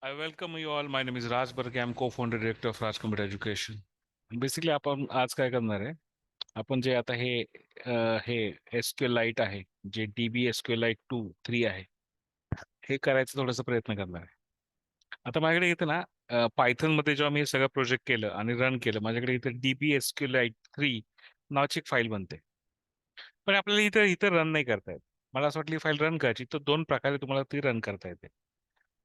I welcome you all. My name is Raj Barke. I'm co-founder director of Raj Computer Education. Basically आपण आज काय करणार आहे? आपण जे आता हे एसक्यूएल लाईट आहे, जे डीबी एसक्यूएल लाईट 2, 3 आहे, हे करायचा थोडासा प्रयत्न करणार आहे. आता माझ्याकडे इथं ना पायथन मध्ये जेव्हा मी हे सगळं प्रोजेक्ट केलं आणि रन केलं, माझ्याकडे इथं डीबी एसक्यूएल लाईट 3 नावाची एक फाईल बनते. पण आपल्याला इथं इथं रन नाही करता येत. मला असं वाटलं फाईल रन करायची, तर दोन प्रकारे तुम्हाला ती रन करता येते.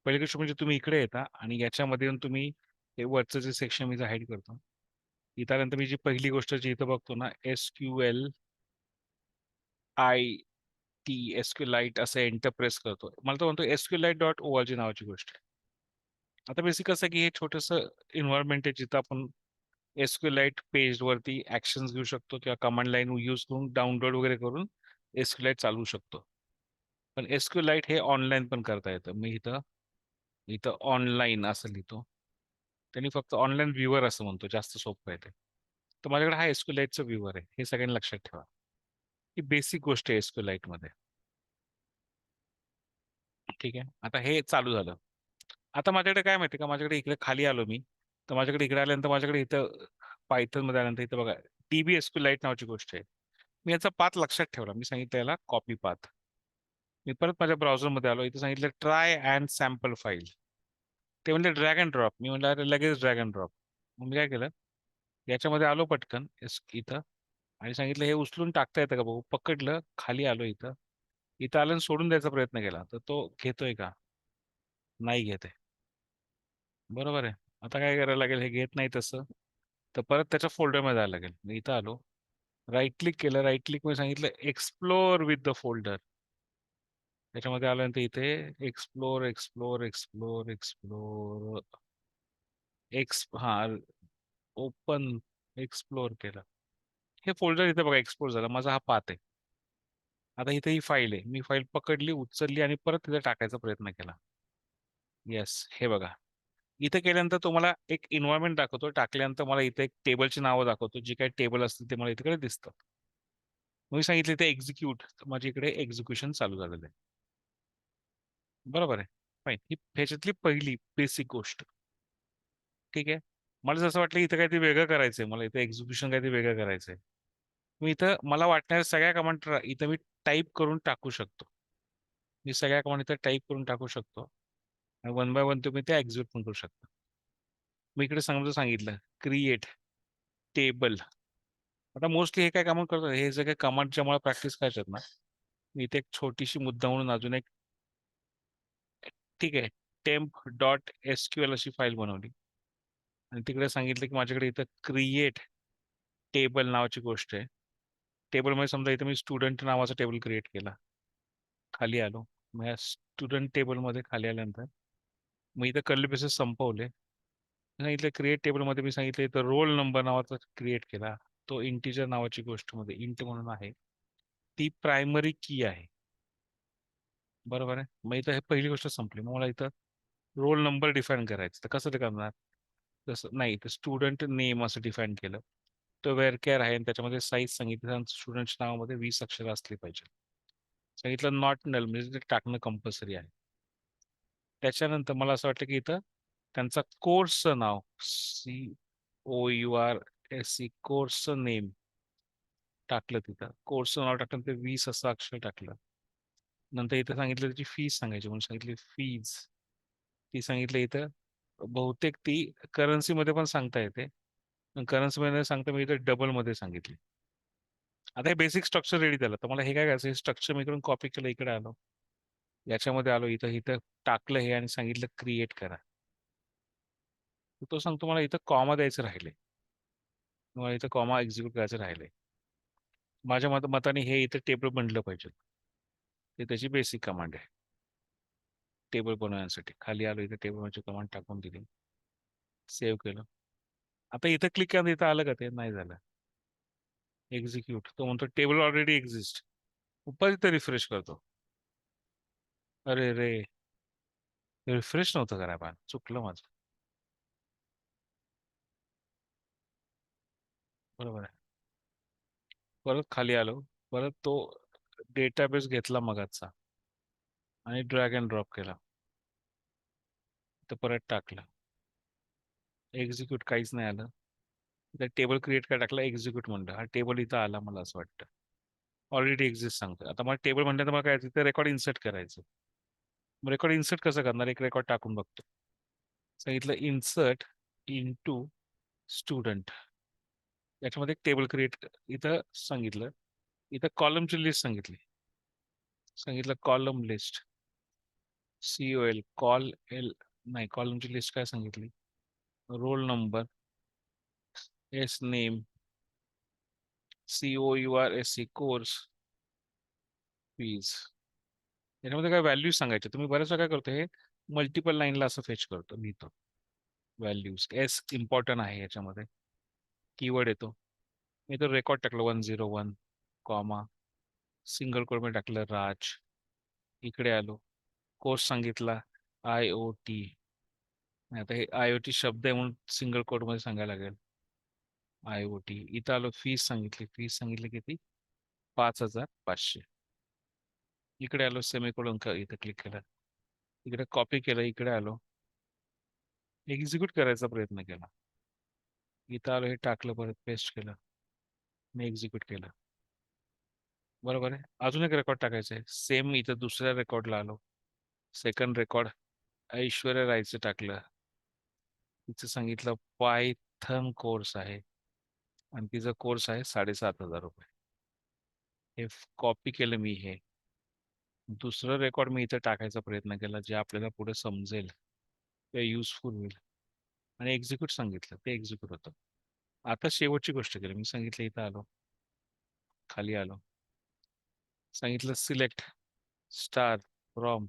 पहिली गोष्ट म्हणजे तुम्ही इकडे येता आणि याच्यामध्ये येऊन तुम्ही हे वरचं जे सेक्शन मी हाईड करतो. इथं आल्यानंतर मी जी पहिली गोष्ट जी इथं बघतो ना, SQL I T SQ light असं एंटर प्रेस करतो. मला तो म्हणतो SQLite.org नावाची गोष्ट आहे. आता बेसिक असं की हे छोटंसं इन्व्हायरमेंट आहे जिथं आपण SQLite पेज वरती ऍक्शन्स घेऊ शकतो किंवा कमांड लाईन यूज करून डाउनलोड वगैरे करून SQLite चालवू शकतो. पण SQLite हे ऑनलाईन पण करता येतं. मी इथं इथं ऑनलाईन असं लिहितो. त्यांनी फक्त ऑनलाईन व्ह्यूवर असं म्हणतो, जास्त सोपं आहे ते. तर माझ्याकडे हा एस्क्युलाइटचा व्ह्यूवर आहे, हे सगळ्यांनी लक्षात ठेवा. ही बेसिक गोष्ट आहे एस्क्युलाइट मध्ये. ठीक आहे, आता हे चालू झालं. आता माझ्याकडे काय माहिती का, माझ्याकडे इकडे खाली आलो मी, तर माझ्याकडे इकडे आल्यानंतर माझ्याकडे इथं पायथन मध्ये आल्यानंतर इथं बघा डीबी एस्क्युलाइट नावाची गोष्ट आहे. मी याचा पाथ लक्षात ठेवला. मी सांगितलं याला कॉपी पाथ. मी परत माझ्या ब्राउझरमध्ये आलो, इथं सांगितलं ट्राय अँड सॅम्पल फाईल. ते म्हणले ड्रॅग अँड ड्रॉप. मी म्हणलं अरे लगेच ड्रॅग अँड ड्रॉप. मग मी काय केलं, याच्यामध्ये आलो पटकन इथं आणि सांगितलं हे उचलून टाकता येतं का भाऊ. पकडलं, खाली आलो इथं. इथं आलं आणि सोडून द्यायचा प्रयत्न केला, तर तो घेतोय का? नाही घेत आहे. बरोबर आहे. आता काय करायला लागेल, हे घेत नाही तसं, तर परत त्याच्या फोल्डरमध्ये जायला लागेल. मी इथं आलो, राईट क्लिक केलं, राईट क्लिक मध्ये सांगितलं एक्सप्लोर विथ द फोल्डर. त्याच्यामध्ये आल्यानंतर इथे एक्सप्लोर एक्सप्लोर एक्सप्लोर एक्सप्लोर हा ओपन एक्सप्लोर केलं. हे फोल्डर इथे बघा एक्सप्लोर झालं. माझा हा पाथ आहे. आता इथे ही फाईल आहे. मी फाईल पकडली, उचलली आणि परत तिथे टाकायचा प्रयत्न केला. येस, हे बघा. इथे केल्यानंतर तुम्हाला एक इन्व्हायरमेंट दाखवतो. टाकल्यानंतर मला इथे एक टेबलची नावं दाखवतो. जी काही टेबल असतील ते मला इकडे दिसतं. मी सांगितले ते एक्झिक्यूट, माझ्या इकडे एक्झिक्युशन चालू झालेलं आहे. बरोबर आहे. फाईन. ही ह्याच्यातली पहिली बेसिक गोष्ट. ठीक आहे. मला जसं वाटलं इथं काहीतरी वेगळं करायचंय, मला इथं एक्झिक्युशन काहीतरी वेगळं करायचंय. मी इथं मला वाटणाऱ्या सगळ्या कमांड इथं मी टाईप करून टाकू शकतो. मी सगळ्या कमांड इथं टाईप करून टाकू शकतो आणि वन बाय वन तुम्ही ते एक्झिक्यूट पण करू शकता. मी इकडे समजा सांगितलं क्रिएट टेबल. आता मोस्टली हे काय कमांड करतो, हे सगळे कमांडच्या मला प्रॅक्टिस करायच्यात ना, मी इथे एक छोटीशी मुद्दा म्हणून अजून एक, ठीक आहे, temp.sql अशी फाईल बनवली आणि तिकडे सांगितलं की माझ्याकडे इथं क्रिएट टेबल नावाची गोष्ट आहे. टेबलमध्ये समजा इथं मी स्टुडंट नावाचा टेबल क्रिएट केला. खाली आलो, मग या स्टुडंट टेबलमध्ये खाली आल्यानंतर मी इथं कर्ली बेसिस संपवले. सांगितलं क्रिएट टेबलमध्ये मी सांगितलं इथं रोल नंबर नावाचा क्रिएट केला. तो इंटिजर नावाची गोष्ट मध्ये इंट म्हणून आहे, ती प्रायमरी की आहे. बरोबर आहे. मग इथं हे पहिली गोष्ट संपली. मग मला इथं रोल नंबर डिफाईन करायचं, तर कसं ते करणार? तसं नाही, तर स्टुडंट नेम असं डिफाईन केलं. तो वेअर केअर आहे आणि त्याच्यामध्ये साईज सांगितलं, स्टुडंटच्या नावामध्ये 20 अक्षर असली पाहिजे. सांगितलं नॉट नल, म्हणजे ते टाकणं कंपल्सरी आहे. त्याच्यानंतर मला असं वाटलं की इथं त्यांचा कोर्सचं नाव COURSE कोर्सचं नेम टाकलं. तिथं कोर्सचं नाव टाकलं, ते 20 असं अक्षर टाकलं. नंतर इथं सांगितलं त्याची फीस सांगायची, म्हणून सांगितली फीज. ती सांगितलं इथं. बहुतेक ती करन्सी मध्ये पण सांगता येते, पण करन्सी मध्ये सांगता मी इथं डबल मध्ये सांगितली. आता हे बेसिक स्ट्रक्चर रेडी झालं. तर मला हे काय करायचं, हे स्ट्रक्चर मी इकडून कॉपी केलं, इकडे आलो, याच्यामध्ये आलो, इथं इथं टाकलं हे आणि सांगितलं क्रिएट करा. तर तो सांगतो मला इथं कॉमा द्यायचं राहिले, मला इथं कॉमा एक्झिक्यूट करायचं राहिले. माझ्या मताने हे इथं टेबल बनलं पाहिजे. ते त्याची बेसिक कमांड आहे टेबल बनवण्यासाठी. खाली आलो, इथं टेबल म्हणजे कमांड टाकून दिली, सेव्ह केलं. आता इथं क्लिक करा, इथं आलं का? ते नाही झालं. एक्झिक्यूट, तो म्हणतो टेबल ऑलरेडी एक्झिस्ट. परत इथं रिफ्रेश करतो. अरे रे, रिफ्रेश नव्हतं करा, पण चुकलं माझं. बरोबर आहे. परत खाली आलो, परत तो डेटाबेस घेतला मगाचा आणि ड्रॅग अँड ड्रॉप केला. इथं परत टाकलं, एक्झिक्यूट, काहीच नाही आलं. इथं टेबल क्रिएट काय टाकलं, एक्झिक्यूट म्हणलं, हा टेबल इथं आला मला असं वाटतं. ऑलरेडी एक्झिस्ट सांगतो. आता मला टेबल म्हणलं तर मला काय तिथे रेकॉर्ड इन्सर्ट करायचं. रेकॉर्ड इन्सर्ट कसं करणार, एक रेकॉर्ड टाकून बघतो. सांगितलं इन्सर्ट इनटू स्टुडंट, याच्यामध्ये एक टेबल क्रिएट इथं सांगितलं. इथं कॉलमची लिस्ट सांगितली, सांगितलं column list, COL call L, नाही कॉलमची लिस्ट काय सांगितली, roll number, S name, COURSE course, fees. याच्यामध्ये काय व्हॅल्यूज सांगायचे. तुम्ही बऱ्याच वेळा काय करतो, हे मल्टिपल लाईनला असं फेच करतो, लिहितो व्हॅल्यूज. एस इम्पॉर्टंट आहे याच्यामध्ये, कीवर्ड येतो. मी तो रेकॉर्ड टाकलं 101 कॉमा, सिंगल कोड मध्ये टाकलं राज. इकडे आलो, कोर्स सांगितला IoT. आता हे IoT शब्द आहे म्हणून सिंगल कोड मध्ये सांगायला लागेल IoT. इथं आलो, फीस सांगितली, फीस सांगितली किती, 5,500. इकडे आलो, सेमीकोलन इथं क्लिक केलं, इकडे कॉपी केलं, इकडे आलो, एक्झिक्यूट करायचा प्रयत्न केला, इथं आलो, हे टाकलं, परत पेस्ट केलं, मी एक्झिक्यूट केलं. बरोबर आहे. अजून एक रेकॉर्ड टाकायचं आहे, सेम इथं दुसऱ्या रेकॉर्डला आलो, सेकंड रेकॉर्ड ऐश्वर्या रायचं टाकलं, तिचं सांगितलं पायथन कोर्स आहे आणि तिचा कोर्स आहे 7,500 रुपये. हे कॉपी केलं मी, हे दुसरं रेकॉर्ड मी इथं टाकायचा प्रयत्न केला, जे आपल्याला पुढे समजेल, ते युजफुल होईल, आणि एक्झिक्यूट सांगितलं, ते एक्झिक्यूट होतं. आता शेवटची गोष्ट केली मी, सांगितलं इथं आलो, खाली आलो, सांगितलं select star from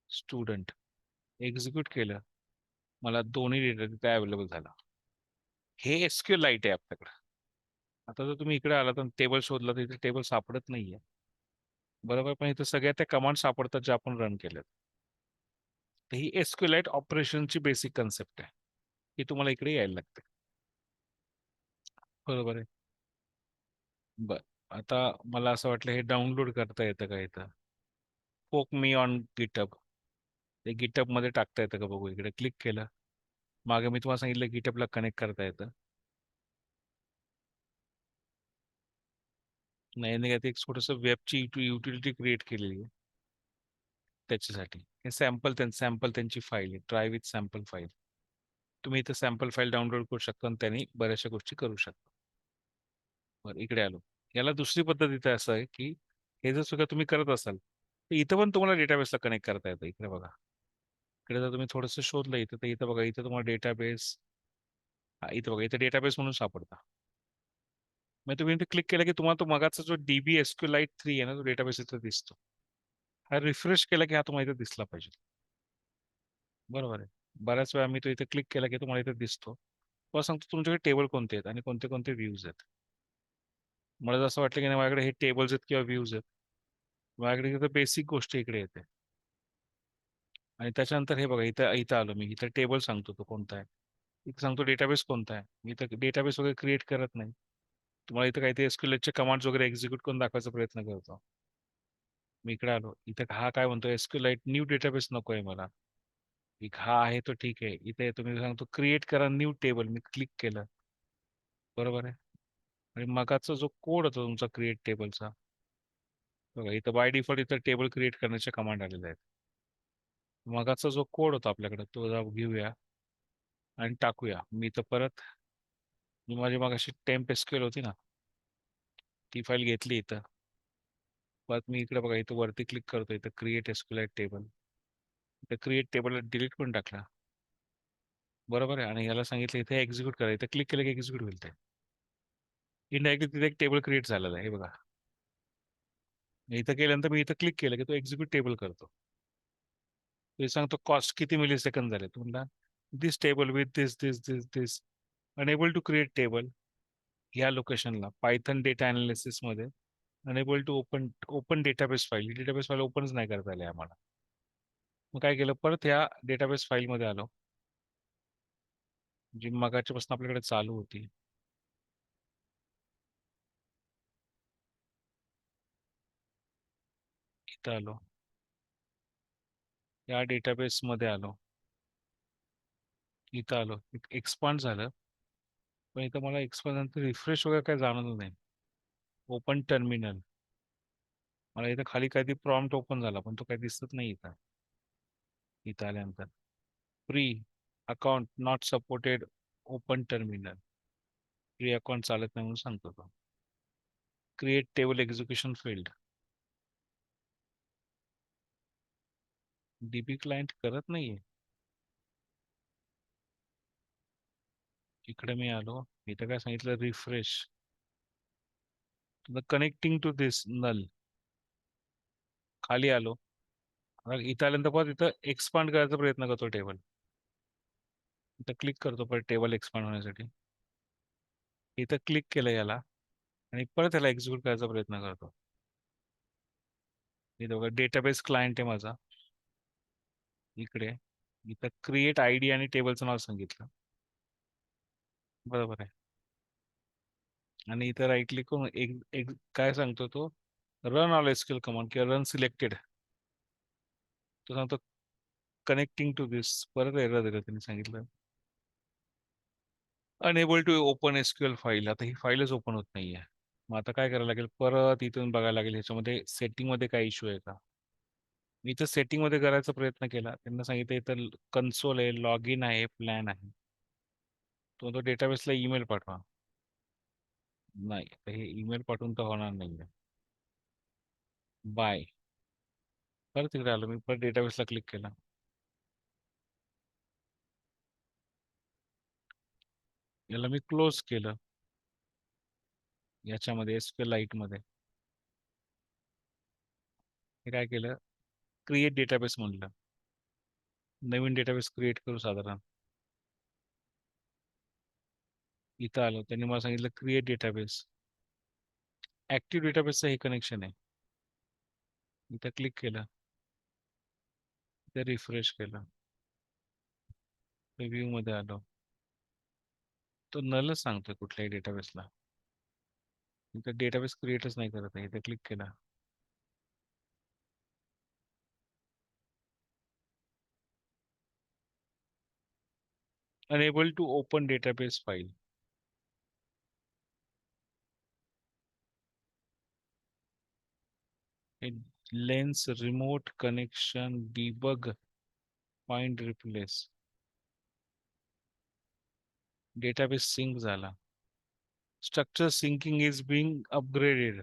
student, execute केलं, मला दोन्ही डेटा तिथे अवेलेबल झाला. हे SQLite आहे आपल्याकडे. आता जर तुम्ही इकडे आला तर टेबल शोधला तर इथे टेबल सापडत नाहीये, बरोबर, पण इथं सगळ्या त्या कमांड सापडतात ज्या आपण रन केल्यात. तर ही SQLite ऑपरेशनची बेसिक कन्सेप्ट आहे, ही तुम्हाला इकडे यायला लागते. बरोबर आहे. बर, आता मला असं वाटलं हे डाउनलोड करता येतं का इथं, पोक मी ऑन गिटअप, ते गिटअप मध्ये टाकता येतं का बघू. इकडे क्लिक केलं, मागे मी तुम्हाला सांगितलं गिटअपला कनेक्ट करता येतं. नाही नाही, ते एक छोटस वेबची युटिलिटी क्रिएट केलेली आहे त्याच्यासाठी. हे सॅम्पल त्यांची फाईल आहे, ट्राय विथ सॅम्पल फाईल. तुम्ही इथं सॅम्पल फाईल डाउनलोड करू शकता आणि त्यांनी बऱ्याचशा गोष्टी करू शकता. बरं, इकडे आलो, याला दुसरी पद्धत इथं असं आहे की हे जर सुद्धा तुम्ही करत असाल तर इथं पण तुम्हाला डेटाबेसला कनेक्ट करता येतं. इकडे बघा, इकडे जर तुम्ही थोडंसं शोधलं इथं, तर इथं बघा, इथं तुम्हाला डेटाबेस, इथं बघा, इथं डेटाबेस म्हणून सापडता. मग तुम्ही इथे क्लिक केलं की तुम्हाला तो मगाचा जो DB SQLite 3 आहे ना, तो डेटाबेस इथं दिसतो. हा रिफ्रेश केला की हा तुम्हाला इथे दिसला पाहिजे. बरोबर आहे. बऱ्याच वेळा मी तो इथे क्लिक केला की तुम्हाला इथे दिसतो. मला सांगतो तुमच्याकडे टेबल कोणते आहेत आणि कोणते कोणते व्ह्यूज आहेत. मला जर असं वाटलं की नाही माझ्याकडे हे टेबल्स आहेत किंवा व्ह्यूज आहेत, माझ्याकडे इथं बेसिक गोष्ट इकडे येते. आणि त्याच्यानंतर हे बघा, इथं इथं आलो मी, इथं टेबल सांगतो तो कोणता आहे, इथं सांगतो डेटाबेस कोणता आहे. मी इथं डेटाबेस वगैरे क्रिएट करत नाही, तुम्हाला इथं काही ते SQLite कमांड्स वगैरे एक्झिक्यूट करून दाखवायचा प्रयत्न करतो. मी इकडे आलो, इथं हा काय म्हणतो, SQLite न्यू डेटाबेस नको आहे मला. एक हा आहे तो ठीक आहे. इथे तुम्ही सांगतो क्रिएट करा न्यू टेबल, मी क्लिक केलं, बरोबर आहे. आणि मगाचा जो कोड होता तुमचा क्रिएट टेबलचा, बघा इथं बाय डिफॉल्ट इथं टेबल क्रिएट करण्याचे कमांड आलेले आहेत. मगाचा जो कोड होता आपल्याकडे तो घेऊया आणि टाकूया. मी इथं परत, मी माझी मगाशी टेम्प SQL होती ना, ती फाईल घेतली इथं. परत मी इकडे बघा, इथं वरती क्लिक करतो, इथं क्रिएट SQLite टेबल, इथं क्रिएट टेबलला डिलीट करून टाकला, बरोबर आहे. आणि याला सांगितलं इथे एक्झिक्यूट करा, इथं क्लिक केलं की एक्झिक्यूट होईल. ते इनडायरेक्टली तिथे एक टेबल क्रिएट झालेला आहे, हे बघा. इथं केल्यानंतर मी इथं क्लिक केलं की तो एक्झिक्यूट टेबल करतो. ते सांगतो कॉस्ट किती मिली सेकंद झाले, तुम्हाला this table with this this this this, unable to create table ह्या लोकेशनला पायथन डेटा अनालिसिस मध्ये, unable to open open database file. Database file ओपनच नाही करता आली आम्हाला. मग काय केलं, परत ह्या डेटाबेस फाईलमध्ये आलो, जी मगाच्यापासून आपल्याकडे चालू होती. इथं आलो, या डेटाबेस मध्ये आलो, इथं आलो, एक्सपांड झालं. पण इथं मला एक्सपांड नंतर रिफ्रेश वगैरे काय जाणवलं नाही. ओपन टर्मिनल, मला इथं खाली काहीतरी प्रॉम्प्ट ओपन झाला पण तो काही दिसत नाही इथं. इथं आल्यानंतर free account not supported, open terminal, free account चालत नाही म्हणून सांगतो तो. Create table execution field, DB client करत नाहीये. इकडे मी आलो, इथं काय सांगितलं, refresh connecting to this null. खाली आलो, आता इथं आल्यानंतर परत इथं एक्सपांड करायचा प्रयत्न करतो टेबल. इथं क्लिक करतो परत टेबल एक्सपांड होण्यासाठी. इथं क्लिक केलं याला आणि परत याला एक्झिक्यूट करायचा प्रयत्न करतो. इथं बघा डेटाबेस क्लायंट आहे माझा. इकडे इथं क्रिएट आय डी आणि टेबलचं नाव सांगितलं, बरोबर आहे. आणि इथं राईट क्लिक करून एक एक काय सांगतो तो, रन ऑल एसक्यूएल कमांड किंवा रन सिलेक्टेड. तो सांगतो कनेक्टिंग टू दिस, परत एरर दिलं त्यांनी सांगितलं, unable to open SQL file. आता ही फाईलच ओपन होत नाहीये. मग आता काय करायला लागेल, परत इथून बघायला लागेल ह्याच्यामध्ये सेटिंग मध्ये काय इश्यू आहे का. मी इथं सेटिंग मध्ये करायचा प्रयत्न केला, त्यांना सांगितलं इथं कन्सोल आहे, लॉग इन आहे, प्लॅन आहे. तो डेटाबेसला ईमेल पाठवा. नाही, तर हे ईमेल पाठवून तर होणार नाहीये. बाय. परत तिकडे आलो मी, परत डेटाबेसला क्लिक केला. याला मी क्लोज केलं, याच्यामध्ये SQLite मध्ये. हे काय केलं, क्रिएट डेटाबेस म्हणलं, नवीन डेटाबेस क्रिएट करू साधारण. इथं आलो, त्यांनी मला सांगितलं क्रिएट डेटाबेस, ऍक्टिव्ह डेटाबेसचं हे कनेक्शन आहे. इथं क्लिक केलं, इथं रिफ्रेश केलं, रिव्ह्यू मध्ये आलो, तो नलच सांगतोय कुठल्याही डेटाबेसला. इथं डेटाबेस क्रिएटच नाही करत आहे. इथं क्लिक केला, unable to open database file. Lens remote connection debug find replace. Database sync झाला, structure syncing is being upgraded.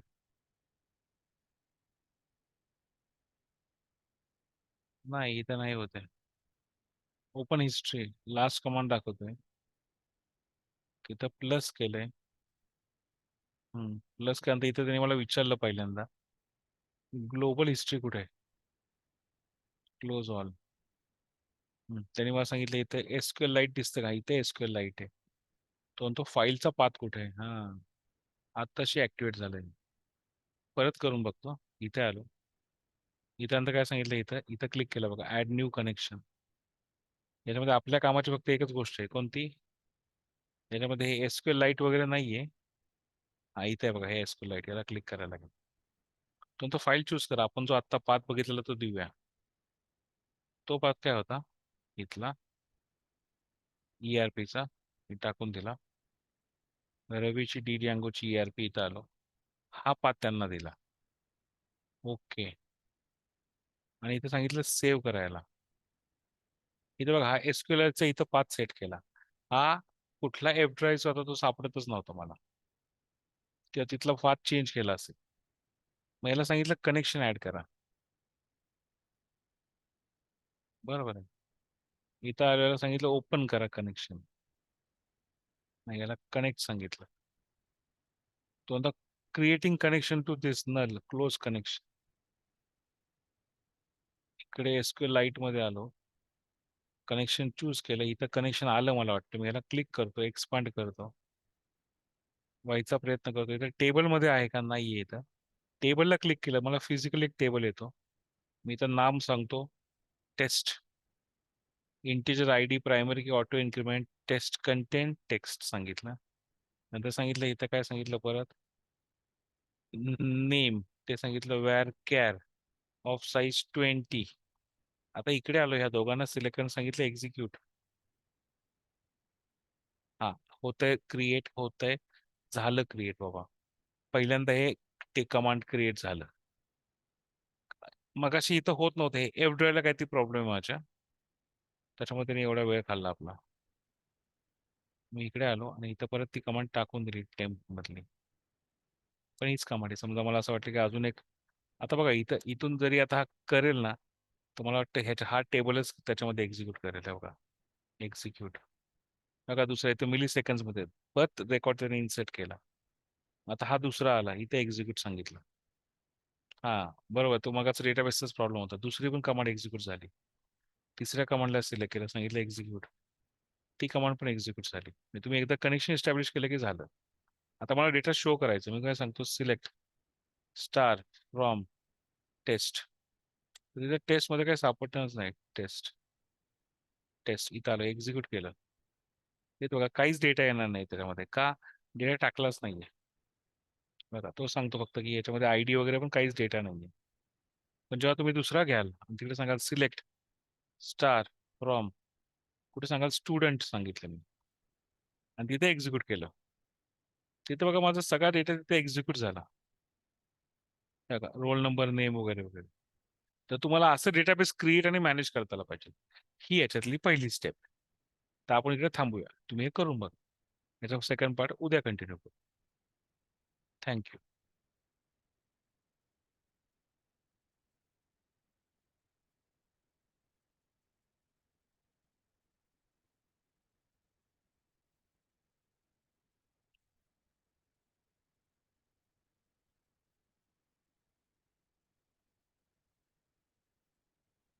नाही, इथं नाही होते. ओपन हिस्ट्री, लास्ट कमांड दाखवतोय, तिथं प्लस केलंय. प्लस केल्यानंतर इथं त्यांनी मला विचारलं पहिल्यांदा ग्लोबल हिस्ट्री कुठे आहे, क्लोज ऑल. त्यांनी मला सांगितलं इथं एसक्यूएल लाईट दिसतं का, इथे एसक्यूएल लाईट आहे. तो म्हणतो फाईलचा पाथ कुठे आहे. हा, आत्ताशी ऍक्टिव्हेट झालंय. परत करून बघतो, इथे आलो, इथं नंतर काय सांगितलं, इथं इथं क्लिक केलं बघा, ऍड न्यू कनेक्शन. याच्यामध्ये आपल्या कामाची फक्त एकच गोष्ट आहे, कोणती, याच्यामध्ये हे एसक्यूएल लाईट वगैरे नाहीये. हा, इथे आहे बघा, हे एसक्यूएल लाईट, याला क्लिक करायला लागेल. तो फाईल चूज करा, आपण जो आत्ता पाथ बघितलेला तो देऊया. तो पाथ काय होता, इथला ERPचा, मी टाकून दिला. रवीची डी ची ERP, इथं आलो, हा पाथ त्यांना दिला. ओके. आणि इथं सांगितलं सेव्ह करायला. इथं बघा, हा एसक्यूएलचा इथं पाथ सेट केला. हा कुठला एफ ड्राईव्ह होता तो सापडतच नव्हता मला, किंवा तिथला पाथ चेंज केला असेल. मग याला सांगितलं कनेक्शन ऍड करा, बरोबर आहे. इथं आल्याला सांगितलं ओपन करा कनेक्शन, नाही याला कनेक्ट सांगितलं. तो आता creating connection to this null, close connection. इकडे एसक्यूएल लाईट मध्ये आलो, कनेक्शन चूज केलं, इथं कनेक्शन आलं मला वाटतं. मी याला क्लिक करतो, एक्सपांड करतो, व्हायचा प्रयत्न करतो. इथं टेबलमध्ये आहे का, नाही इथं. टेबलला क्लिक केलं, मला फिजिकल एक टेबल येतो. मी इथं नाम सांगतो, test, integer ID, primary key auto increment, test content, text सांगितलं. नंतर सांगितलं इथं काय सांगितलं परत, नेम, ते सांगितलं वॅर कॅर ऑफ साईज 20. आता इकडे आलो, ह्या दोघांना सिलेक्ट करून सांगितलं एक्झिक्यूट. हा, होतंय क्रिएट, होतंय, झालं क्रिएट बाबा. पहिल्यांदा हे ते कमांड क्रिएट झालं. मगाशी इथं होत नव्हतं, हे एफ ड्राईव्हला काहीतरी प्रॉब्लेम आहे माझ्या, त्याच्यामुळे त्याने एवढा वेळ खाल्ला आपला. मी इकडे आलो आणि इथं परत ती कमांड टाकून दिली टेम्प मधली. पण हीच कमांड आहे. समजा मला असं वाटलं की अजून एक, आता बघा इथं इथून जरी आता हा करेल ना, तर मला वाटतं ह्याच्या हा टेबलच त्याच्यामध्ये एक्झिक्यूट करेल. हे बघा, एक्झिक्यूट. बघा दुसरा इथं मिली सेकंड्समध्ये परत रेकॉर्ड त्याने इन्सर्ट केला. आता हा दुसरा आला, इथे एक्झिक्यूट सांगितलं. हा, बरोबर, तो मगाच डेटाबेसचाच प्रॉब्लेम होता. दुसरी पण कमांड एक्झिक्यूट झाली. तिसऱ्या कमांडला सिलेक्ट केलं, सांगितलं एक्झिक्यूट, ती कमांड पण एक्झिक्यूट झाली. म्हणजे तुम्ही एकदा कनेक्शन एस्टॅब्लिश केलं की झालं. आता मला डेटा शो करायचं, मी काय सांगतो, सिलेक्ट स्टार फ्रॉम टेस्ट. तिथे टेस्टमध्ये काही सापडतच नाही. टेस्ट, टेस्ट इथं आलं, एक्झिक्यूट केलं. ते बघा काहीच डेटा येणार नाही त्याच्यामध्ये, का? डेटा टाकलाच नाहीये. बघा तो सांगतो फक्त की याच्यामध्ये आयडी वगैरे पण काहीच डेटा नाहीये. पण जेव्हा तुम्ही दुसरा घ्याल आणि तिकडे सांगाल सिलेक्ट स्टार फ्रॉम, कुठे सांगाल स्टुडंट सांगितलं मी, आणि तिथे एक्झिक्यूट केलं, तिथे बघा माझा सगळा डेटा तिथे एक्झिक्यूट झाला. बघा रोल नंबर, नेम वगैरे वगैरे. तर तुम्हाला असं डेटाबेस क्रिएट आणि मॅनेज करता आलं पाहिजे. ही याच्यातली पहिली स्टेप. तर आपण इकडे थांबूया, तुम्ही हे करून बघा. याचा सेकंड पार्ट उद्या कंटिन्यू करू. थँक्यू.